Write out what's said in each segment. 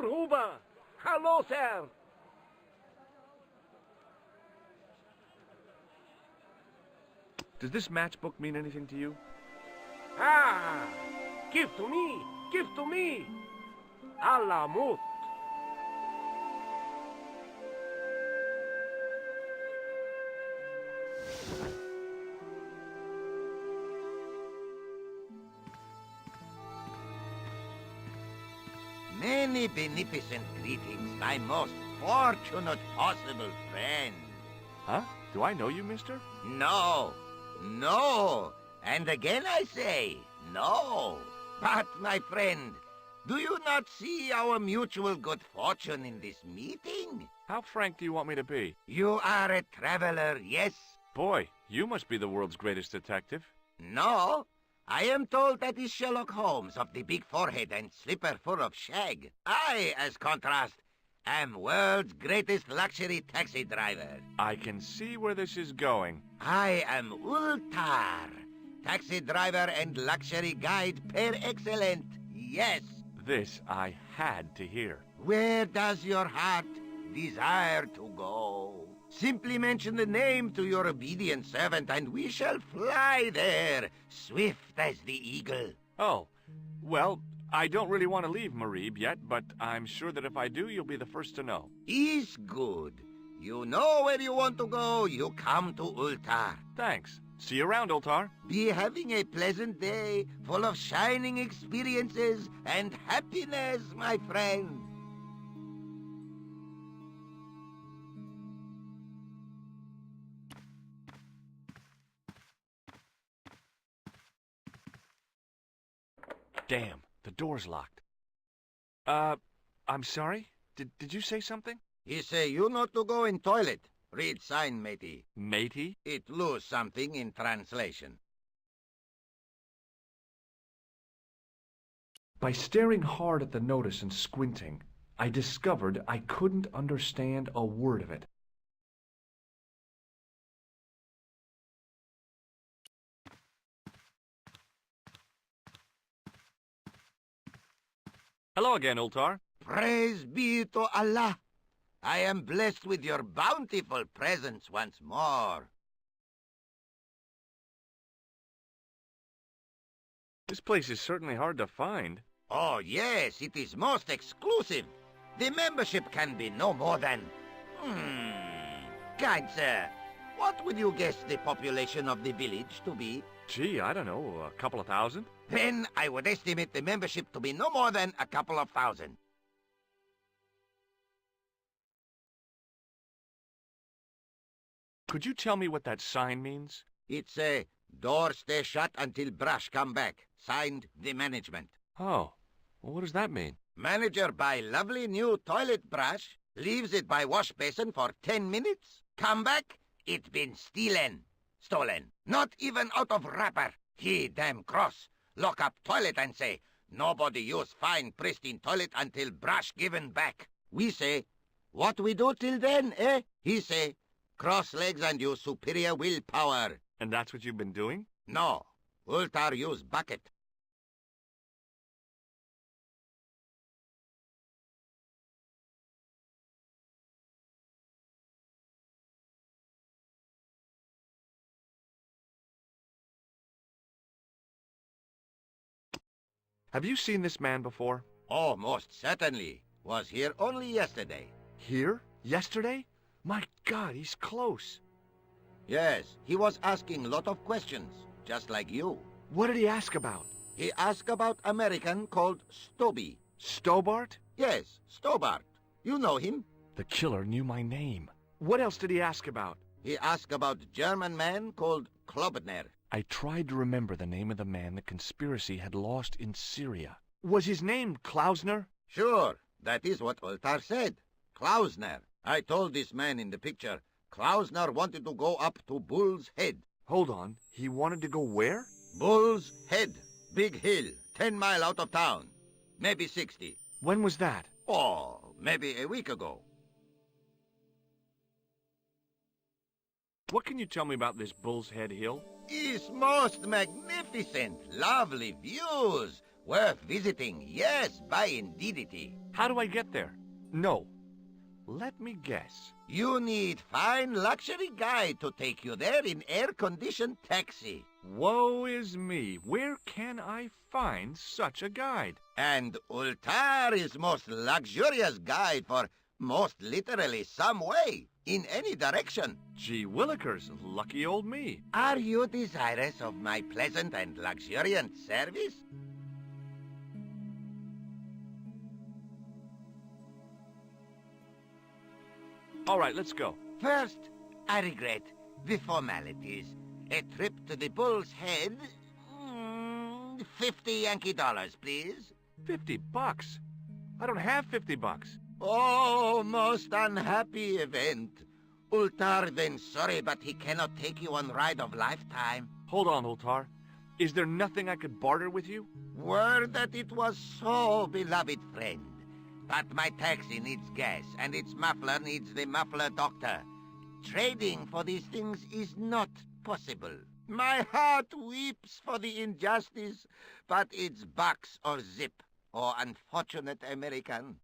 Ruba! Hello, sir! Does this matchbook mean anything to you? Ah! Give to me! Give to me! Alamut! Many beneficent greetings, my most fortunate possible friend. Huh? Do I know you, mister? No, no, and again I say, no. But, my friend, do you not see our mutual good fortune in this meeting? How frank do you want me to be? You are a traveler, yes? Boy, you must be the world's greatest detective. No, I am told that is Sherlock Holmes of the big forehead and slipper full of shag. I, as contrast, am world's greatest luxury taxi driver. I can see where this is going. I am Ultar, taxi driver and luxury guide per excellent. Yes. This I had to hear. Where does your heart desire to go? Simply mention the name to your obedient servant, and we shall fly there, swift as the eagle. Oh, well, I don't really want to leave Marib yet, but I'm sure that if I do, you'll be the first to know. Is good. You know where you want to go, you come to Ultar. Thanks. See you around, Ultar. Be having a pleasant day, full of shining experiences and happiness, my friend. Damn, the door's locked. I'm sorry? Did you say something? He say you not to go in toilet. Read sign, matey. Matey? It lose something in translation. By staring hard at the notice and squinting, I discovered I couldn't understand a word of it. Hello again, Ultar. Praise be to Allah. I am blessed with your bountiful presence once more. This place is certainly hard to find. Oh, yes, it is most exclusive. The membership can be no more than... Kind sir, what would you guess the population of the village to be? Gee, I don't know, a couple of thousand? Then I would estimate the membership to be no more than a couple of thousand. Could you tell me what that sign means? It's a door stay shut until brush come back. Signed, the management. Oh, well, what does that mean? Manager buy lovely new toilet brush, leaves it by wash basin for 10 minutes. Come back, it been stolen. Not even out of wrapper. He damn cross. Lock up toilet and say, nobody use fine pristine toilet until brush given back. We say, what we do till then, eh? He say, cross legs and use superior willpower. And that's what you've been doing? No, Ultar use bucket. Have you seen this man before? Oh, most certainly. Was here only yesterday. Here? Yesterday? My God, he's close. Yes, he was asking lot of questions, just like you. What did he ask about? He asked about American called Stoby. Stobart? Yes, Stobart. You know him? The killer knew my name. What else did he ask about? He asked about German man called Klobner. I tried to remember the name of the man the conspiracy had lost in Syria. Was his name Klausner? Sure, that is what Ultar said. Klausner. I told this man in the picture, Klausner wanted to go up to Bull's Head. Hold on, he wanted to go where? Bull's Head. Big hill, 10 mile out of town. Maybe 60. When was that? Oh, maybe a week ago. What can you tell me about this Bull's Head Hill? It's most magnificent. Lovely views. Worth visiting, yes, by indeedity. How do I get there? No. Let me guess. You need fine luxury guide to take you there in air-conditioned taxi. Woe is me. Where can I find such a guide? And Ultar is most luxurious guide for most literally some way, in any direction. Gee willikers, lucky old me. Are you desirous of my pleasant and luxuriant service? All right, let's go. First, I regret the formalities. A trip to the Bull's Head... 50 Yankee dollars, please. $50? I don't have $50. Oh, most unhappy event. Ultar then sorry, but he cannot take you on ride of lifetime. Hold on, Ultar. Is there nothing I could barter with you? Word that it was so, beloved friend. But my taxi needs gas, and its muffler needs the muffler doctor. Trading for these things is not possible. My heart weeps for the injustice, but it's box or zip, or unfortunate American.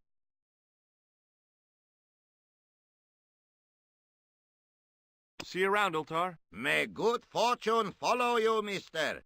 See you around, Ultar. May good fortune follow you, mister.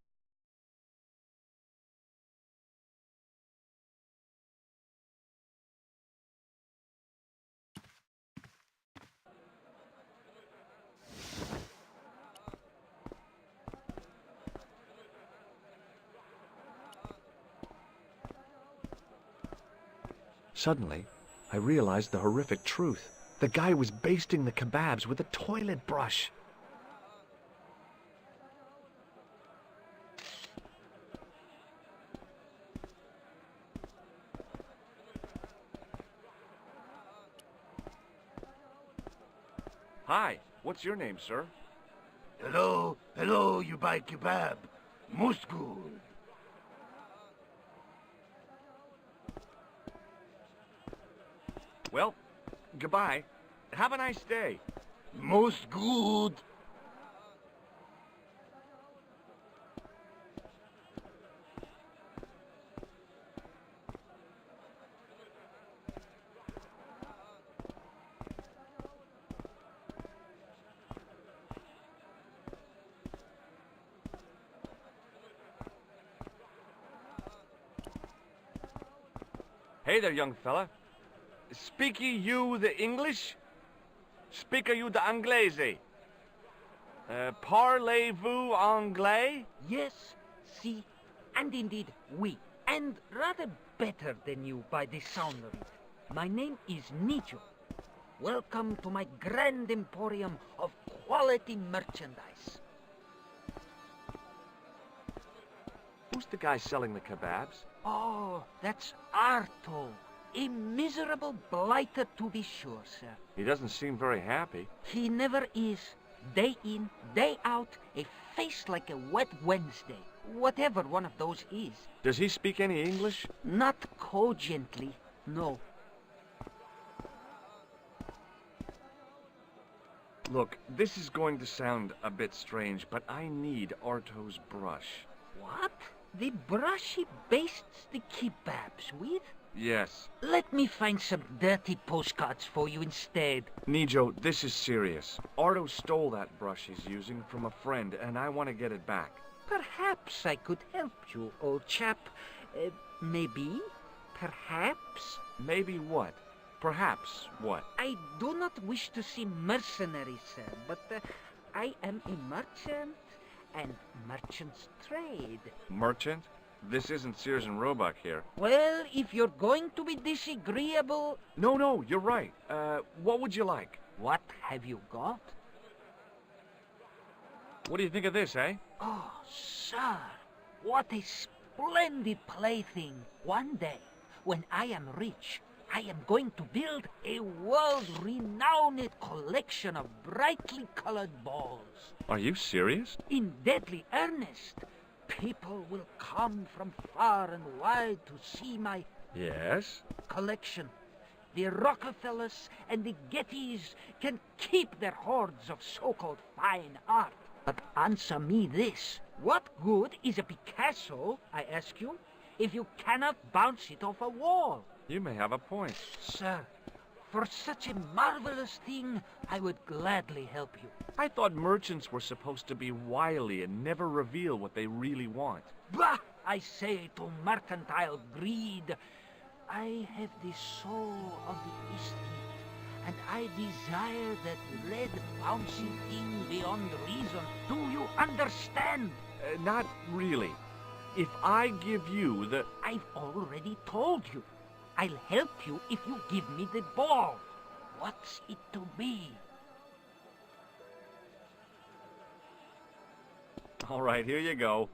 Suddenly, I realized the horrific truth. The guy was basting the kebabs with a toilet brush. Hi, what's your name, sir? Hello, you buy kebab. Most good. Well, goodbye. Have a nice day. Most good. Hey there, young fella. Speak-y you the English? Speak-a you the Anglese? Parlez-vous anglais? Yes, si, and indeed oui, and rather better than you by the sound of it. My name is Nijo. Welcome to my grand emporium of quality merchandise. Who's the guy selling the kebabs? Oh, that's Arto. A miserable blighter, to be sure, sir. He doesn't seem very happy. He never is. Day in, day out, a face like a wet Wednesday. Whatever one of those is. Does he speak any English? Not cogently, no. Look, this is going to sound a bit strange, but I need Arto's brush. What? The brush he bastes the kebabs with? Yes. Let me find some dirty postcards for you instead. Nijo, this is serious. Arto stole that brush he's using from a friend, and I want to get it back. Perhaps I could help you, old chap. Maybe? Perhaps? Maybe what? Perhaps what? I do not wish to seem mercenary, sir, but I am a merchant, and merchants trade. Merchant? This isn't Sears and Roebuck here. Well, if you're going to be disagreeable... No, you're right. What would you like? What have you got? What do you think of this, eh? Oh, sir, what a splendid plaything. One day, when I am rich, I am going to build a world-renowned collection of brightly colored balls. Are you serious? In deadly earnest. People will come from far and wide to see my... Yes? ...collection. The Rockefellers and the Gettys can keep their hoards of so-called fine art. But answer me this. What good is a Picasso, I ask you, if you cannot bounce it off a wall? You may have a point. Sir, for such a marvelous thing, I would gladly help you. I thought merchants were supposed to be wily and never reveal what they really want. Bah! I say to mercantile greed, I have the soul of the estate, and I desire that red bouncing thing beyond reason. Do you understand? Not really. If I give you the... I've already told you. I'll help you if you give me the ball. What's it to be? All right, here you go.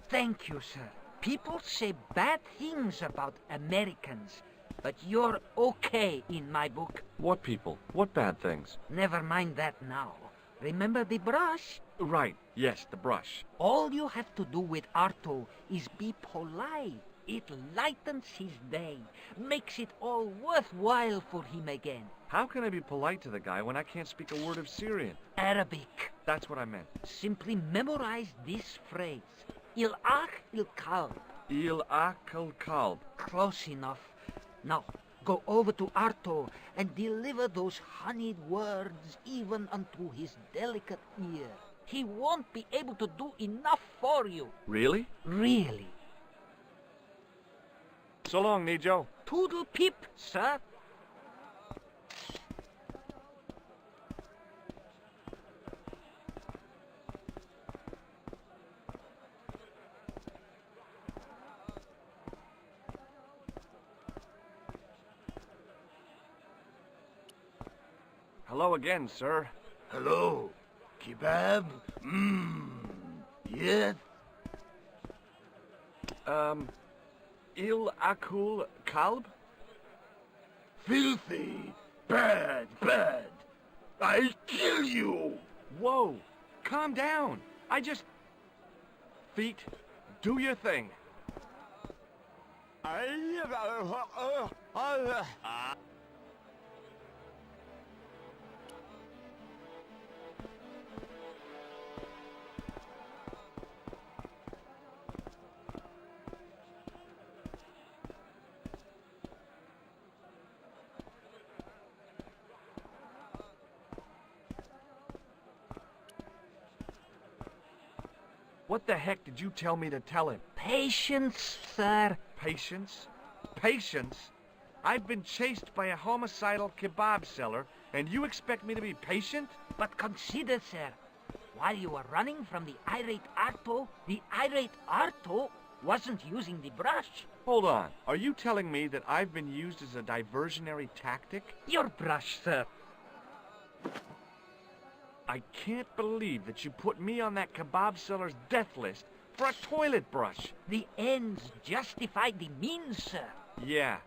Thank you, sir. People say bad things about Americans, but you're okay in my book. What people? What bad things? Never mind that now. Remember the brush? Right, yes, the brush. All you have to do with Arto is be polite. It lightens his day, makes it all worthwhile for him again. How can I be polite to the guy when I can't speak a word of Syrian? Arabic. That's what I meant. Simply memorize this phrase. Il ach il kalb. Il akal kalb. Close enough. Now, go over to Arto and deliver those honeyed words even unto his delicate ear. He won't be able to do enough for you. Really? Really. So long, Nijo. Toodle pip, sir. Hello again, sir. Hello. Kebab? Yes? Il akul kalb? Filthy. Bad, bad. I'll kill you. Whoa, calm down. Feet, do your thing. What the heck did you tell me to tell him? Patience, sir. Patience? Patience? I've been chased by a homicidal kebab seller, and you expect me to be patient? But consider, sir, while you were running from the irate Arto wasn't using the brush. Hold on. Are you telling me that I've been used as a diversionary tactic? Your brush, sir. I can't believe that you put me on that kebab seller's death list for a toilet brush. The ends justify the means, sir. Yeah,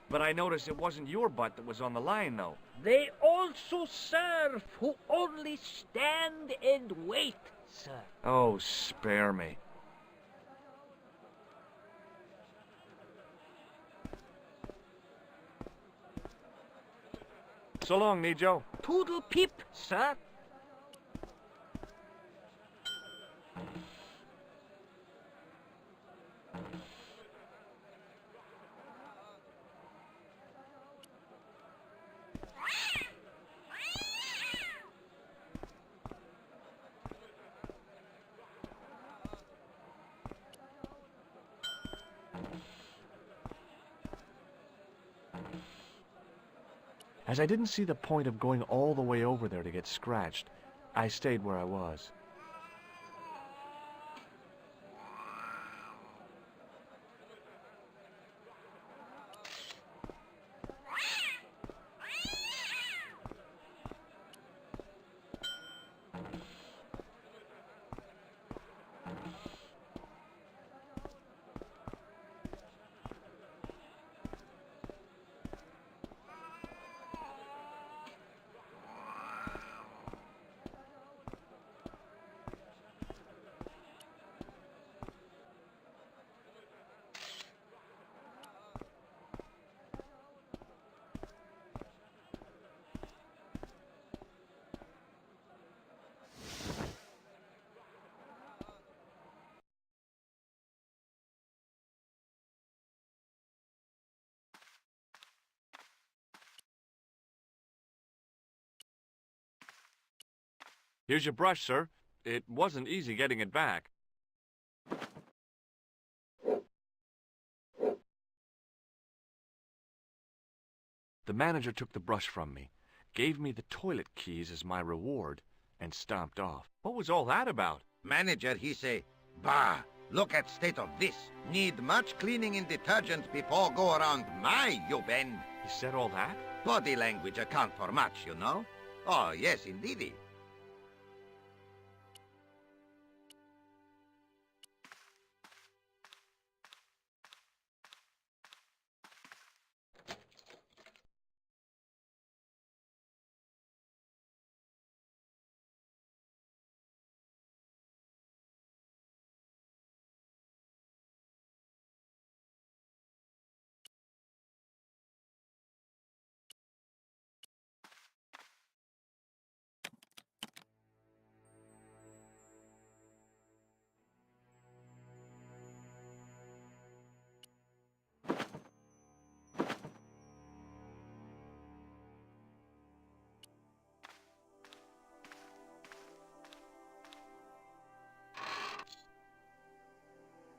but I noticed it wasn't your butt that was on the line, though. They also serve who only stand and wait, sir. Oh, spare me. So long, Nijo. Toodle pip, sir. As I didn't see the point of going all the way over there to get scratched, I stayed where I was. Here's your brush, sir. It wasn't easy getting it back. The manager took the brush from me, gave me the toilet keys as my reward, and stomped off. What was all that about? Manager, he say, bah, look at state of this. Need much cleaning and detergent before go around my you bend. He said all that? Body language account for much, you know? Oh, yes, indeedy.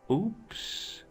Oops.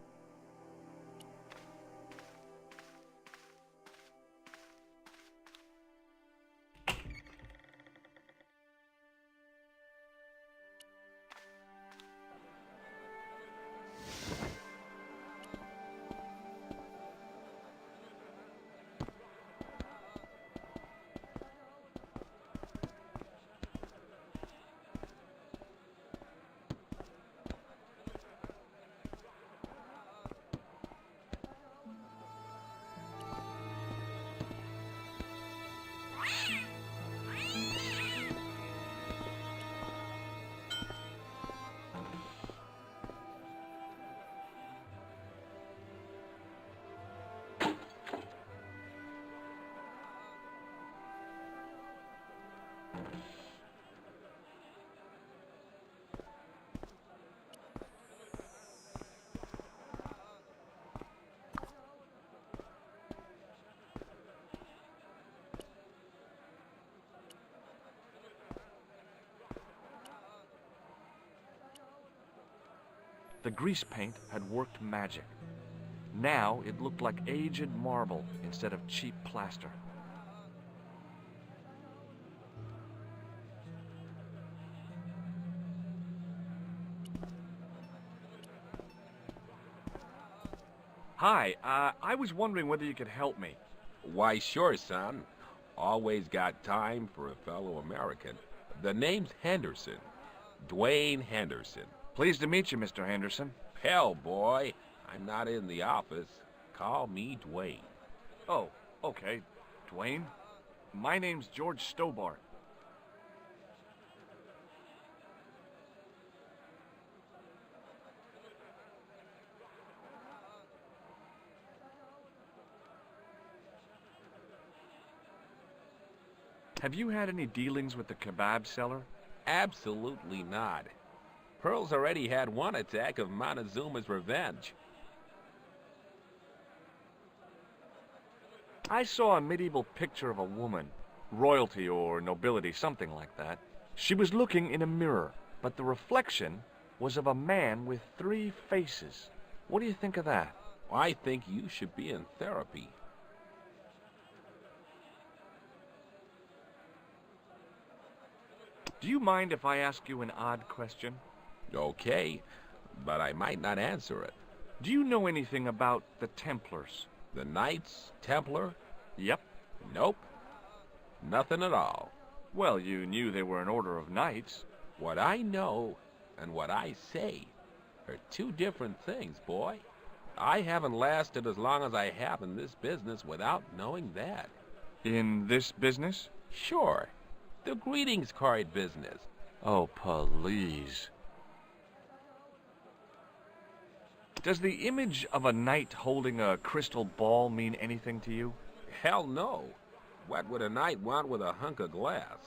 The grease paint had worked magic. Now it looked like aged marble instead of cheap plaster. Hi, I was wondering whether you could help me. Why, sure, son. Always got time for a fellow American. The name's Henderson. Dwayne Henderson. Pleased to meet you, Mr. Henderson. Hell, boy, I'm not in the office. Call me Dwayne. Oh, okay. Dwayne? My name's George Stobart. Have you had any dealings with the kebab seller? Absolutely not. Pearl's already had one attack of Montezuma's revenge. I saw a medieval picture of a woman, royalty or nobility, something like that. She was looking in a mirror, but the reflection was of a man with 3 faces. What do you think of that? I think you should be in therapy. Do you mind if I ask you an odd question? Okay, but I might not answer it. Do you know anything about the Templars? The Knights Templar? Yep. Nope. Nothing at all. Well, you knew they were an order of knights. What I know and what I say are 2 different things, boy. I haven't lasted as long as I have in this business without knowing that. In this business? Sure. The greetings card business. Oh, please. Does the image of a knight holding a crystal ball mean anything to you? Hell no. What would a knight want with a hunk of glass?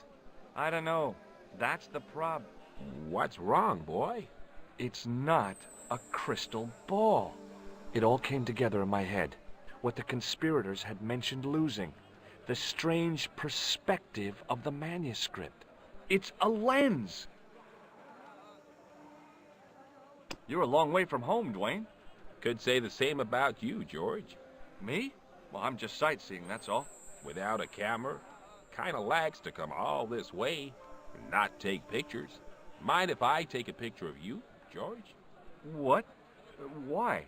I don't know. That's the prob. What's wrong, boy? It's not a crystal ball. It all came together in my head. What the conspirators had mentioned losing. The strange perspective of the manuscript. It's a lens. You're a long way from home, Dwayne. Could say the same about you, George. Me? Well, I'm just sightseeing, that's all. Without a camera, kinda lax to come all this way and not take pictures. Mind if I take a picture of you, George? What? Why?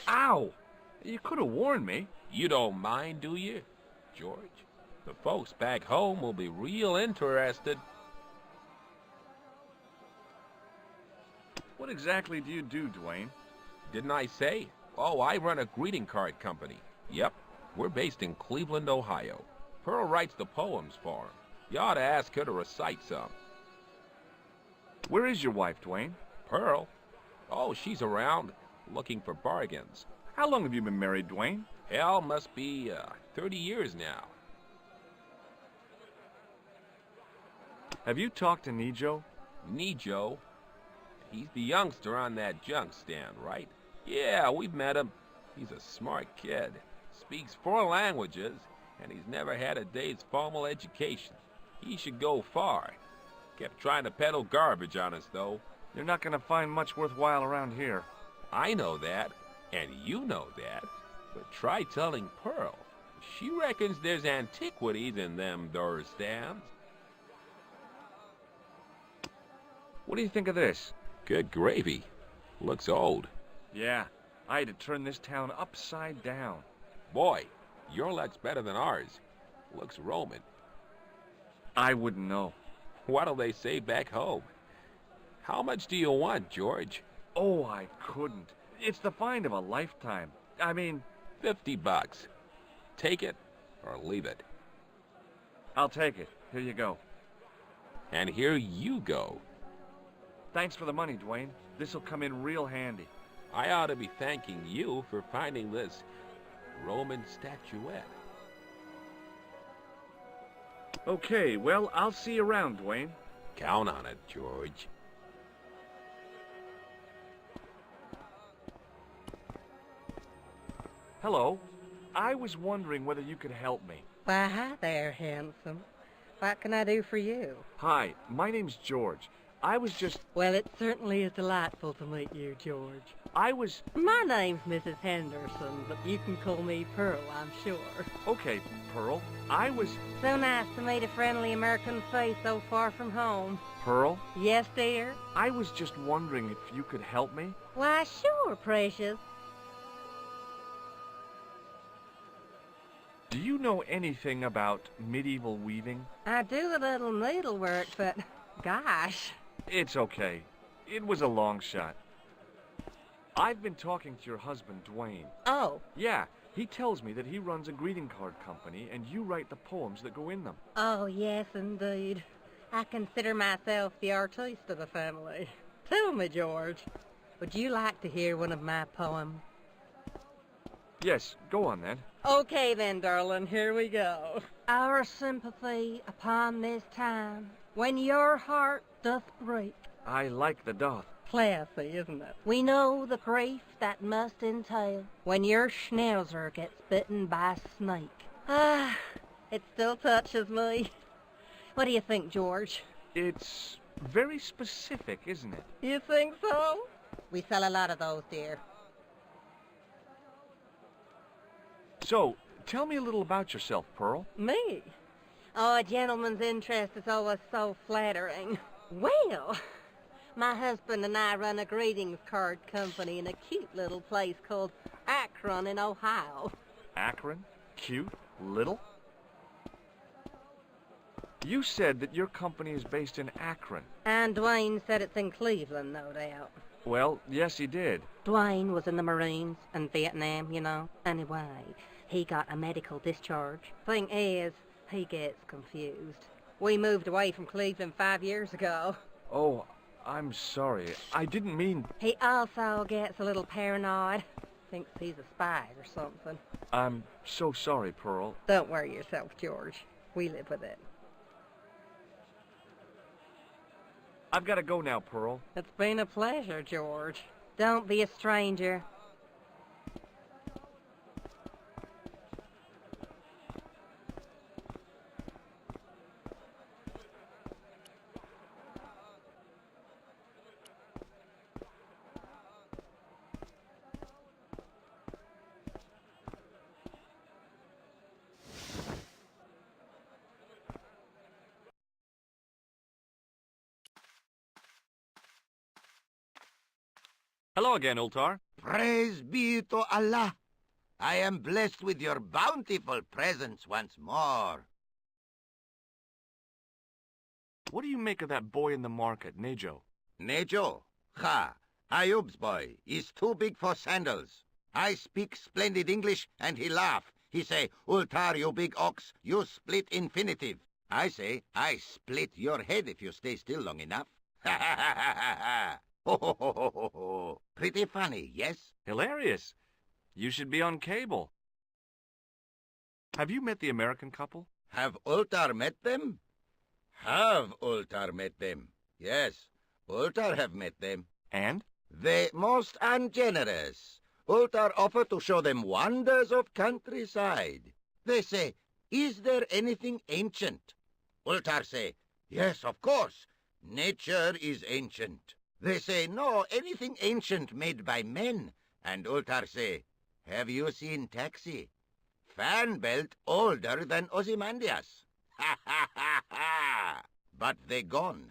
Ow! You could have warned me. You don't mind, do you, George? The folks back home will be real interested. What exactly do you do, Dwayne? Didn't I say? Oh, I run a greeting card company. Yep, we're based in Cleveland, Ohio. Pearl writes the poems for 'em. You ought to ask her to recite some. Where is your wife, Dwayne? Pearl? Oh, she's around, looking for bargains. How long have you been married, Dwayne? Hell, must be 30 years now. Have you talked to Nijo? Nijo? He's the youngster on that junk stand, right? Yeah, we've met him. He's a smart kid. Speaks 4 languages, and he's never had a day's formal education. He should go far. Kept trying to peddle garbage on us, though. You're not going to find much worthwhile around here. I know that, and you know that. But try telling Pearl. She reckons there's antiquities in them door stands. What do you think of this? Good gravy. Looks old. Yeah, I had to turn this town upside down. Boy, your luck's better than ours. Looks Roman. I wouldn't know. What'll they say back home? How much do you want, George? Oh, I couldn't. It's the find of a lifetime. I mean... $50. Take it or leave it. I'll take it. Here you go. And here you go. Thanks for the money, Dwayne. This'll come in real handy. I ought to be thanking you for finding this Roman statuette. Okay, well, I'll see you around, Dwayne. Count on it, George. Hello. I was wondering whether you could help me. Why, hi there, handsome. What can I do for you? Hi, my name's George. I was just... Well, it certainly is delightful to meet you, George. I was... My name's Mrs. Henderson, but you can call me Pearl, I'm sure. Okay, Pearl. I was... So nice to meet a friendly American face so far from home. Pearl? Yes, dear? I was just wondering if you could help me. Why, sure, precious. Do you know anything about medieval weaving? I do a little needlework, but gosh. It's okay. It was a long shot. I've been talking to your husband, Dwayne. Oh. Yeah, he tells me that he runs a greeting card company and you write the poems that go in them. Oh, yes, indeed. I consider myself the artiste of the family. Tell me, George, would you like to hear one of my poems? Yes, go on then. Okay then, darling, here we go. Our sympathy upon this time, when your heart doth break. I like the doth. Classy, isn't it? We know the grief that must entail when your schnauzer gets bitten by a snake. Ah, it still touches me. What do you think, George? It's very specific, isn't it? You think so? We sell a lot of those, dear. So, tell me a little about yourself, Pearl. Me? Oh, a gentleman's interest is always so flattering. Well, my husband and I run a greetings card company in a cute little place called Akron in Ohio. Akron? Cute? Little? You said that your company is based in Akron. And Dwayne said it's in Cleveland, no doubt. Well, yes, he did. Dwayne was in the Marines in Vietnam, you know. Anyway, he got a medical discharge. Thing is, he gets confused. We moved away from Cleveland 5 years ago. Oh, I'm sorry. I didn't mean... He also gets a little paranoid. Thinks he's a spy or something. I'm so sorry, Pearl. Don't worry yourself, George. We live with it. I've got to go now, Pearl. It's been a pleasure, George. Don't be a stranger. Hello again, Ultar. Praise be to Allah. I am blessed with your bountiful presence once more. What do you make of that boy in the market, Nejo? Nejo? Ha! Ayub's boy is too big for sandals. I speak splendid English, and he laugh. He say, Ultar, you big ox, you split infinitive. I say, I split your head if you stay still long enough. Ha ha ha ha ha ha! Ho ho ho ho ho ho! Pretty funny, yes? Hilarious. You should be on cable. Have you met the American couple? Have Ultar met them? Have Ultar met them? Yes, Ultar have met them. And? They most ungenerous. Ultar offer to show them wonders of countryside. They say, is there anything ancient? Ultar say, yes, of course. Nature is ancient. They say, no, anything ancient made by men. And Ultar say, have you seen Taxi? Fan belt older than Ozymandias. Ha ha ha ha! But they gone.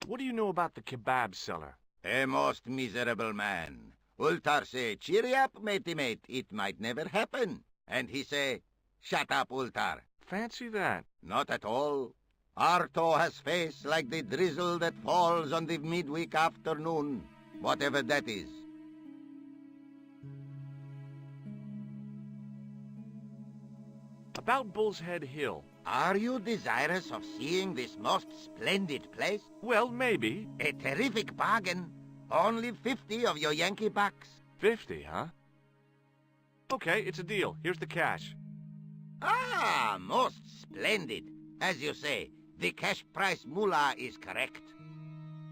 What do you know about the kebab seller? A most miserable man. Ultar say, cheery up, matey mate, it might never happen. And he say, shut up, Ultar. Fancy that. Not at all. Arto has face like the drizzle that falls on the midweek afternoon, whatever that is. About Bull's Head Hill. Are you desirous of seeing this most splendid place? Well, maybe. A terrific bargain. Only 50 of your Yankee bucks. 50, huh? Okay, it's a deal. Here's the cash. Ah, most splendid. As you say, the cash price moolah is correct.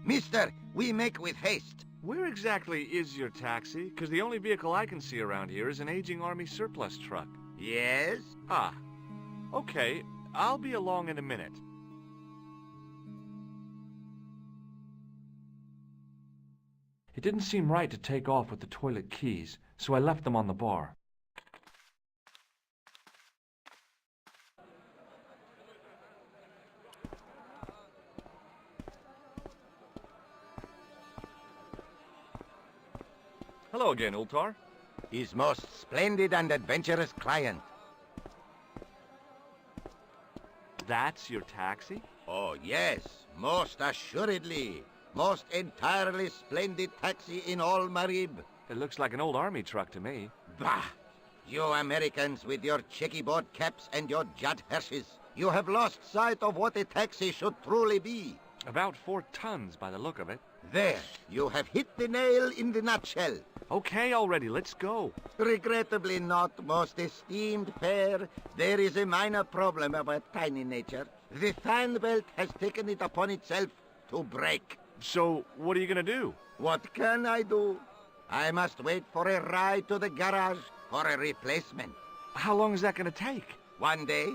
Mister, we make with haste. Where exactly is your taxi? Because the only vehicle I can see around here is an aging Army surplus truck. Yes? Ah, okay. I'll be along in a minute. It didn't seem right to take off with the toilet keys, so I left them on the bar. Hello again, Ultar. His most splendid and adventurous client. That's your taxi? Oh, yes, most assuredly. Most entirely splendid taxi in all Marib. It looks like an old army truck to me. Bah! You Americans with your checkerboard caps and your Judd Hirsches. You have lost sight of what a taxi should truly be. About 4 tons by the look of it. There, you have hit the nail in the nutshell. Okay, already, let's go. Regrettably not, most esteemed pair. There is a minor problem of a tiny nature. The fan belt has taken it upon itself to break. So, what are you gonna do? What can I do? I must wait for a ride to the garage for a replacement. How long is that gonna take? 1 day,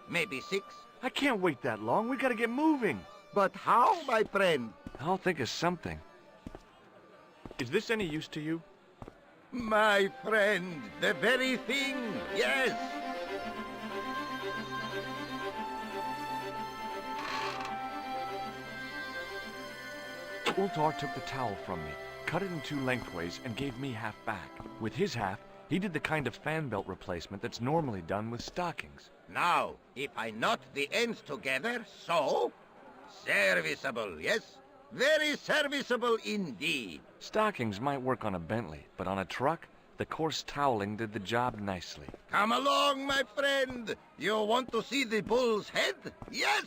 maybe 6. I can't wait that long. We gotta get moving. But how, my friend? I'll think of something. Is this any use to you? My friend, the very thing, yes. Ultar took the towel from me, cut it in 2 lengthways, and gave me half back. With his half, he did the kind of fan belt replacement that's normally done with stockings. Now, if I knot the ends together, so... Serviceable, yes? Very serviceable indeed. Stockings might work on a Bentley, but on a truck, the coarse toweling did the job nicely. Come along, my friend. You want to see the bull's head? Yes?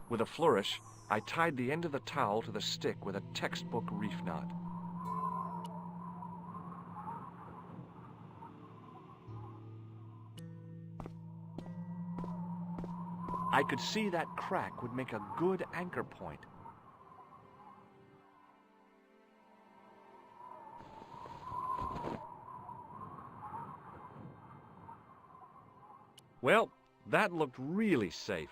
With a flourish, I tied the end of the towel to the stick with a textbook reef knot. I could see that crack would make a good anchor point. Well, that looked really safe,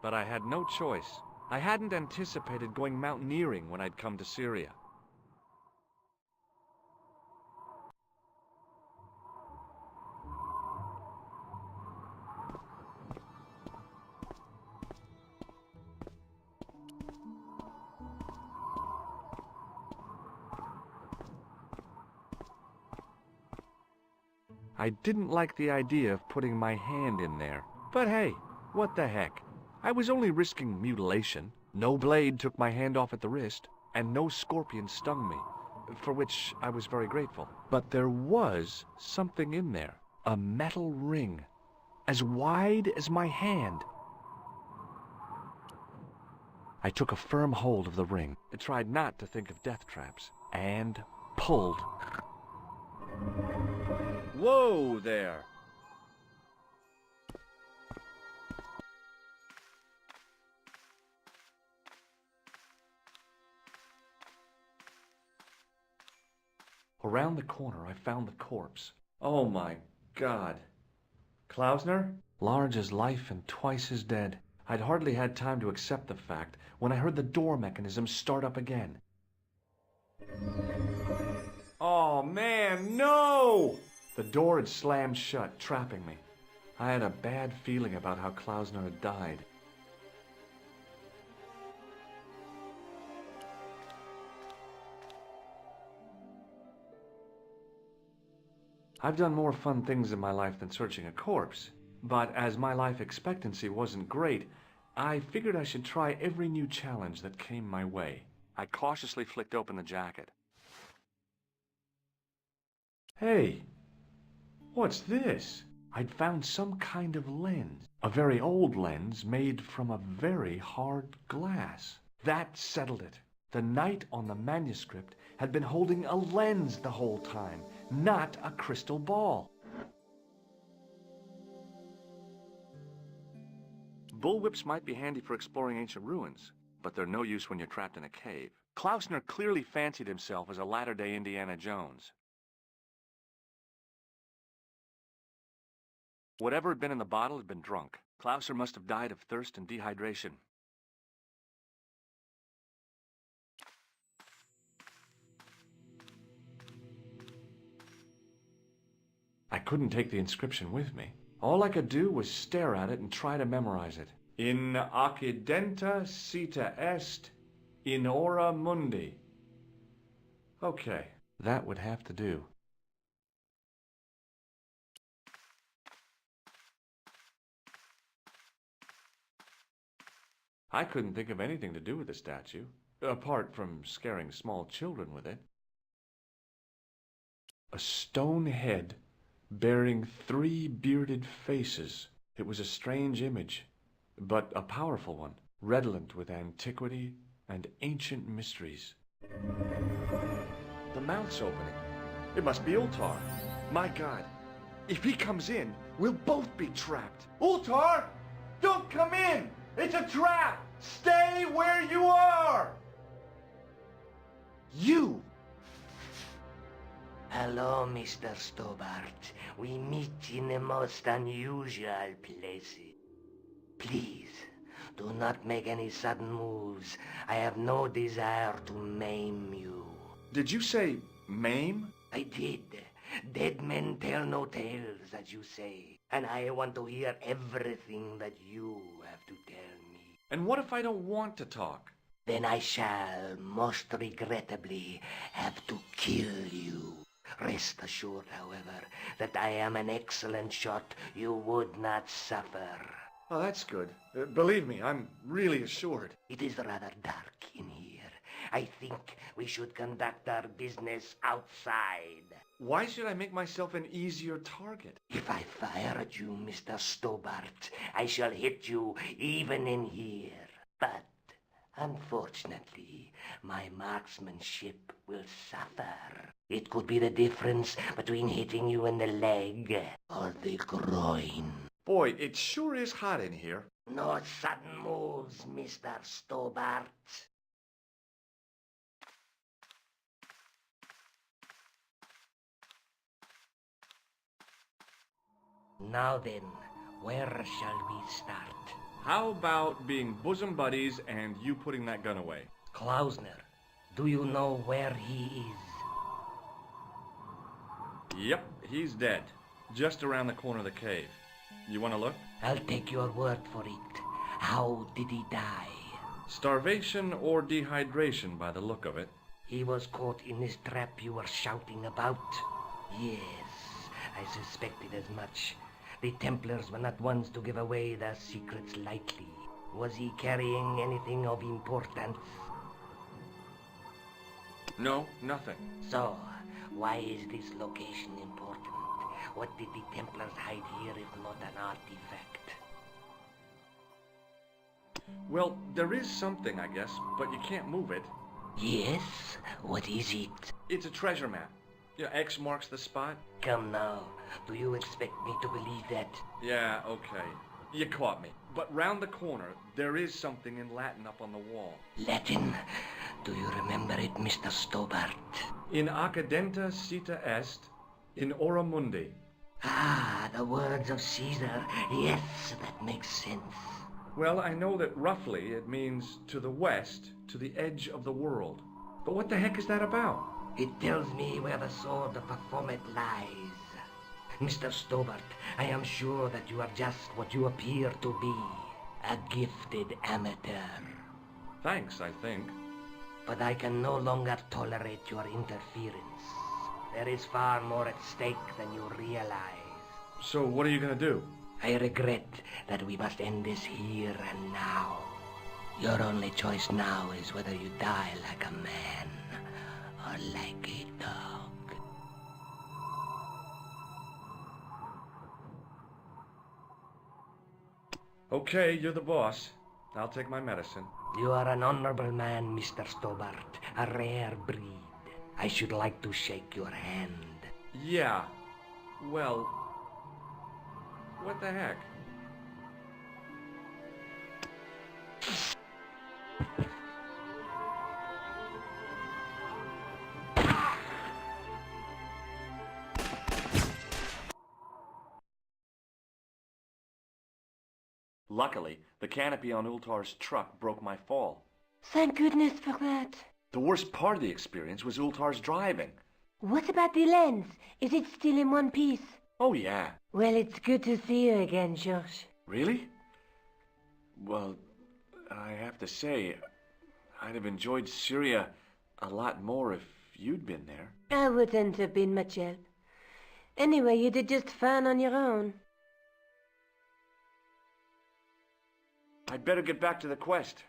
but I had no choice. I hadn't anticipated going mountaineering when I'd come to Syria. I didn't like the idea of putting my hand in there, but hey, what the heck? I was only risking mutilation. No blade took my hand off at the wrist, and no scorpion stung me, for which I was very grateful. But there was something in there, a metal ring, as wide as my hand. I took a firm hold of the ring. I tried not to think of death traps, and pulled. Whoa there! Around the corner, I found the corpse. Oh my God. Klausner? Large as life and twice as dead. I'd hardly had time to accept the fact when I heard the door mechanism start up again. Oh man, no! The door had slammed shut, trapping me. I had a bad feeling about how Klausner had died. I've done more fun things in my life than searching a corpse, but as my life expectancy wasn't great, I figured I should try every new challenge that came my way. I cautiously flicked open the jacket. Hey, what's this? I'd found some kind of lens, a very old lens made from a very hard glass. That settled it. The knight on the manuscript had been holding a lens the whole time, not a crystal ball. Bullwhips might be handy for exploring ancient ruins, but they're no use when you're trapped in a cave. Klausner clearly fancied himself as a latter-day Indiana Jones. Whatever had been in the bottle had been drunk. Klausner must have died of thirst and dehydration. I couldn't take the inscription with me. All I could do was stare at it and try to memorize it. In occidenta cita est, in ora mundi. Okay, that would have to do. I couldn't think of anything to do with the statue, apart from scaring small children with it. A stone head bearing 3 bearded faces. It was a strange image, but a powerful one, redolent with antiquity and ancient mysteries. The mouth's opening. It must be Ultar. My God, if he comes in, we'll both be trapped. Ultar! Don't come in! It's a trap! Stay where you are! You! Hello, Mr. Stobart. We meet in a most unusual places. Please, do not make any sudden moves. I have no desire to maim you. Did you say maim? I did. Dead men tell no tales, as you say. And I want to hear everything that you have to tell me. And what if I don't want to talk? Then I shall, most regrettably, have to kill you. Rest assured, however, that I am an excellent shot you would not suffer. Oh, that's good. Believe me, I'm really assured. It is rather dark in here. I think we should conduct our business outside. Why should I make myself an easier target? If I fire at you, Mr. Stobart, I shall hit you even in here. But, unfortunately, my marksmanship will suffer. It could be the difference between hitting you in the leg or the groin. Boy, it sure is hot in here. No sudden moves, Mr. Stobart. Now then, where shall we start? How about being bosom buddies and you putting that gun away? Klausner, do you know where he is? Yep, he's dead. Just around the corner of the cave. You want to look? I'll take your word for it. How did he die? Starvation or dehydration by the look of it. He was caught in this trap you were shouting about? Yes, I suspected as much. The Templars were not ones to give away their secrets lightly. Was he carrying anything of importance? No, nothing. So, why is this location important? What did the Templars hide here if not an artifact? Well, there is something, I guess, but you can't move it. Yes? What is it? It's a treasure map. Yeah, X marks the spot. Come now, do you expect me to believe that? Yeah, okay. You caught me. But round the corner, there is something in Latin up on the wall. Latin? Do you remember it, Mr. Stobart? In accidenta cita est, in ora mundi. Ah, the words of Caesar. Yes, that makes sense. Well, I know that roughly it means to the west, to the edge of the world. But what the heck is that about? It tells me where the sword of Baphomet lies. Mr. Stobart, I am sure that you are just what you appear to be. A gifted amateur. Thanks, I think. But I can no longer tolerate your interference. There is far more at stake than you realize. So what are you gonna do? I regret that we must end this here and now. Your only choice now is whether you die like a man or like a dog. Okay, you're the boss. I'll take my medicine. You are an honorable man, Mr. Stobart. A rare breed. I should like to shake your hand. Yeah. Well, what the heck? Luckily, the canopy on Ultar's truck broke my fall. Thank goodness for that. The worst part of the experience was Ultar's driving. What about the lens? Is it still in one piece? Oh, yeah. Well, it's good to see you again, George. Really? Well, I have to say, I'd have enjoyed Syria a lot more if you'd been there. I wouldn't have been much help. Anyway, you did just fine on your own. I'd better get back to the quest.